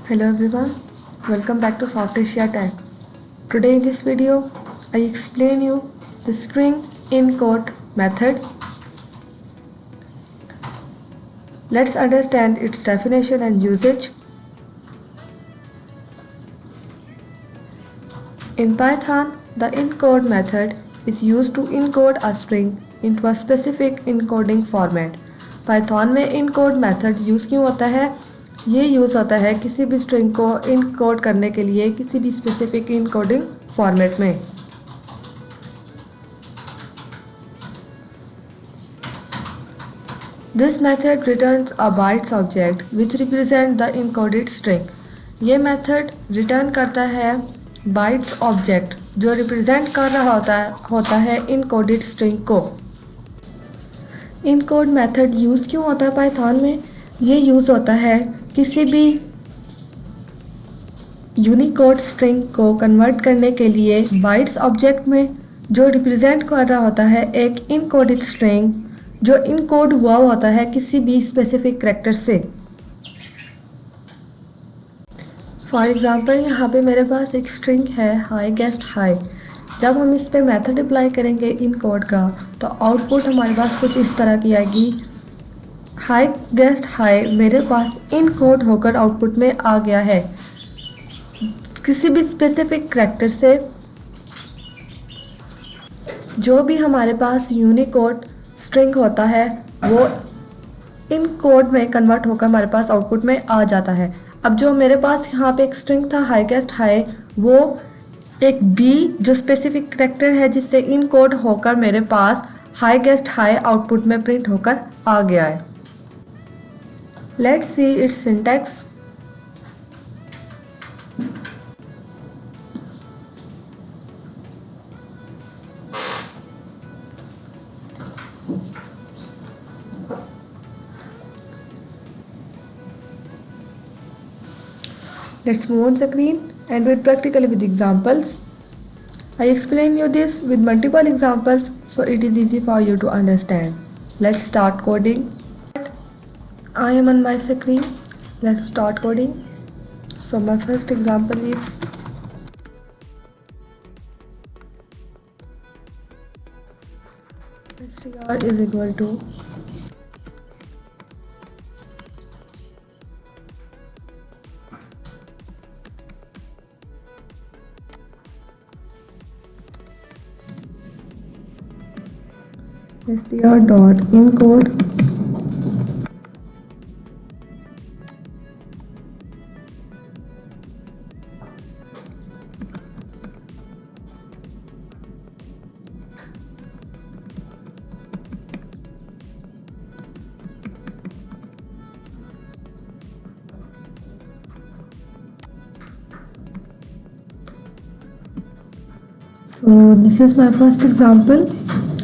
Hello everyone, welcome back to Soft Asia Tech. Today in this video, I explain you the string encode method. Let's understand its definition and usage. In Python, the encode method is used to encode a string into a specific encoding format. Python में encode method use क्यों होता है? ये use होता है किसी भी string को इनकोड करने के लिए किसी भी स्पेसिफिक इनकोडिंग फॉर्मेट में. This method returns a bytes object which represent the encoded string. ये मेथड रिटर्न करता है बाइट्स ऑब्जेक्ट जो रिप्रेजेंट कर रहा होता है इनकोडेड स्ट्रिंग को. इनकोड मेथड यूज़ क्यों होता है पाइथन में? ये यूज़ होता है किसी भी यूनिकोड स्ट्रिंग को कन्वर्ट करने के लिए बाइट्स ऑब्जेक्ट में जो रिप्रेजेंट कर रहा होता है एक इनकोडेड स्ट्रिंग जो इनकोड हुआ होता है किसी भी स्पेसिफिक कैरेक्टर से. फॉर एग्ज़ाम्पल यहाँ पे मेरे पास एक स्ट्रिंग है हाई गेस्ट हाई. जब हम इस पे मेथड अप्लाई करेंगे इनकोड का तो आउटपुट हमारे पास कुछ इस तरह की आएगी. हाई गेस्ट हाई मेरे पास इनकोड होकर आउटपुट में आ गया है किसी भी स्पेसिफिक कैरेक्टर से. जो भी हमारे पास यूनिकोड स्ट्रिंग होता है वो इन कोड में कन्वर्ट होकर हमारे पास आउटपुट में आ जाता है. अब जो मेरे पास यहाँ पे एक स्ट्रिंग था हाई गेस्ट हाई वो एक बी जो स्पेसिफिक कैरेक्टर है जिससे इन कोड होकर मेरे पास हाई गेस्ट हाई आउटपुट में प्रिंट होकर आ गया है. Let's see it's syntax. Let's move on screen and do it practically with examples. I explain you this with multiple examples so it is easy for you to understand. Let's start coding. I am on my screen. Let's start coding. So my first example is str is equal to str dot encode So this is my first example.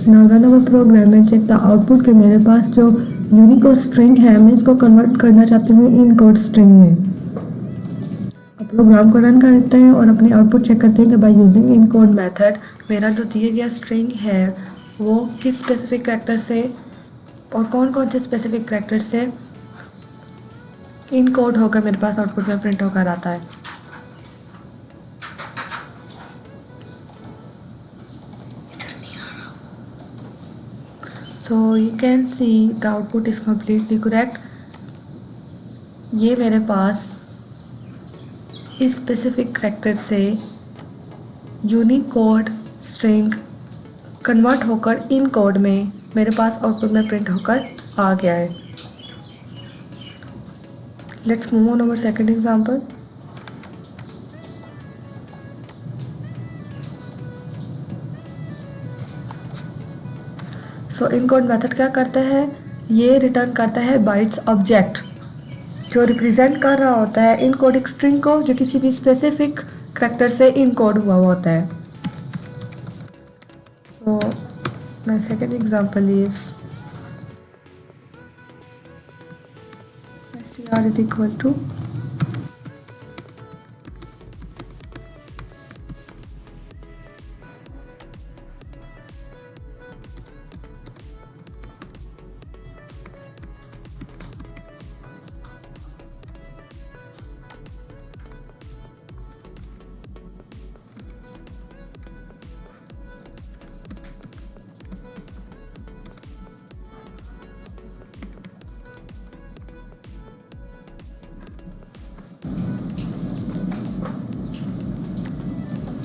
Now run our program and check the output के मेरे पास जो Unicode string है मैं इसको convert करना चाहती हूँ encode string में. अब प्रोग्राम को रन करते हैं और अपनी आउटपुट चेक करते हैं कि बाय यूजिंग इनकोड मेथड मेरा जो दिया गया स्ट्रिंग है वो किस स्पेसिफिक कैरेक्टर से और कौन कौन से स्पेसिफिक कैरेक्टर से इनकोड होकर मेरे पास आउटपुट में प्रिंट होकर आता है. So you can see the output is completely correct. ये मेरे पास इस स्पेसिफिक कैरेक्टर से यूनिकोड स्ट्रिंग कन्वर्ट होकर इन कोड में मेरे पास आउटपुट में प्रिंट होकर आ गया है. Let's move on our second example. So encode method क्या करता है? ये रिटर्न करता है बाइट्स ऑब्जेक्ट जो रिप्रेजेंट कर रहा होता है इनकोडिंग स्ट्रिंग को जो किसी भी स्पेसिफिक कैरेक्टर से इनकोड हुआ होता है. So my second example is str is equal to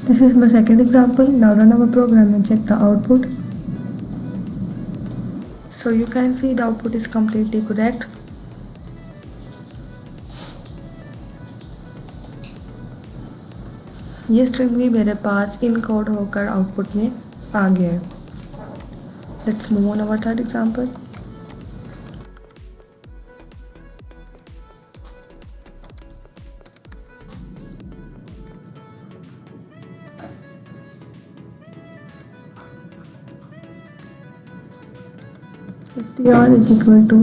This is my second example. Now run our program and check the output. So you can see the output is completely correct. ये string भी मेरे पास encode होकर output में आ गया है. Let's move on our third example. str is equal to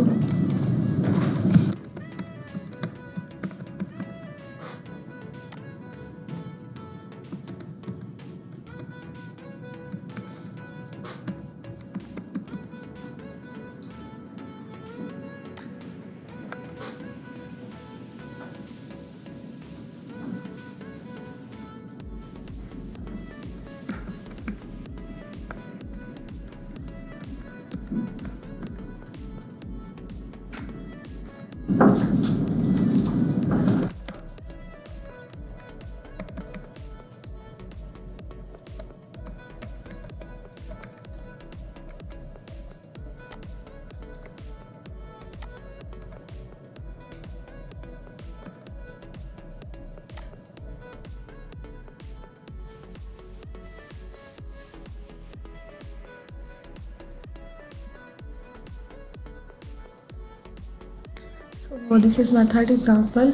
So this is my third example.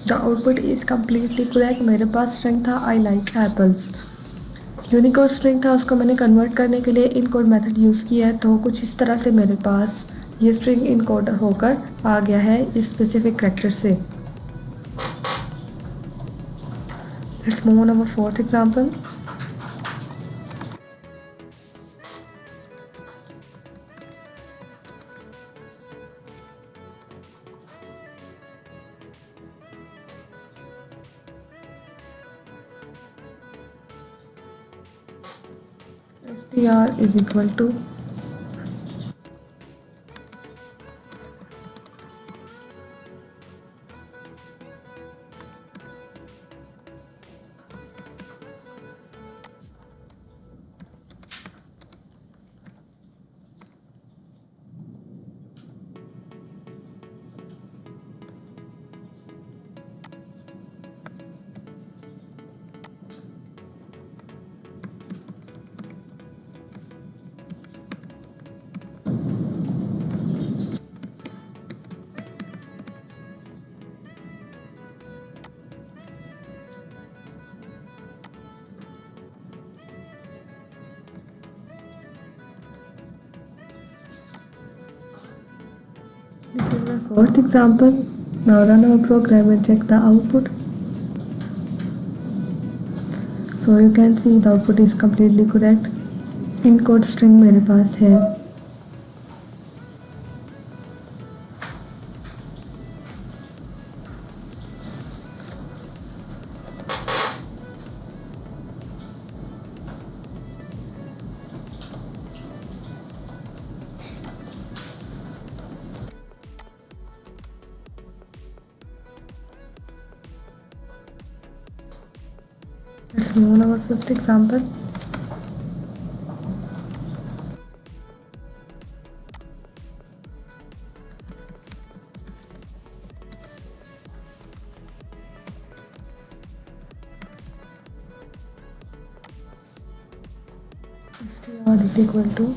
The output is completely correct. मेरे पास string था I like apples. Unicode string था, उसको मैंने कन्वर्ट करने के लिए इनकोड मेथड यूज़ किया है. तो कुछ इस तरह से मेरे पास ये स्ट्रिंग इनकोड होकर आ गया है इस स्पेसिफिक कैरेक्टर से. Let's move on our fourth example. str is equal to this is my fourth example. Now run our program and check the output. So you can see the output is completely correct. Encode string मेरे पास है. Let's move on our fifth example. str is equal to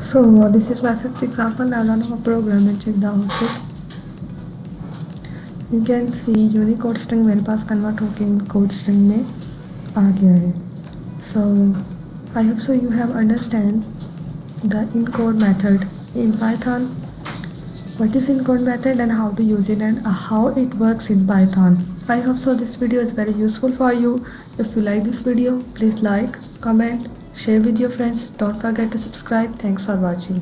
So this is my fifth example. Now run our program and check the output. You can see Unicode string मेरे पास convert होके इन code string में आ गया है. So I hope so you have understand the encode method in Python. What is encode method and how to use it and how it works in Python. I hope so this video is very useful for you. If you like this video, please like, comment, share with your friends. Don't forget to subscribe. Thanks for watching.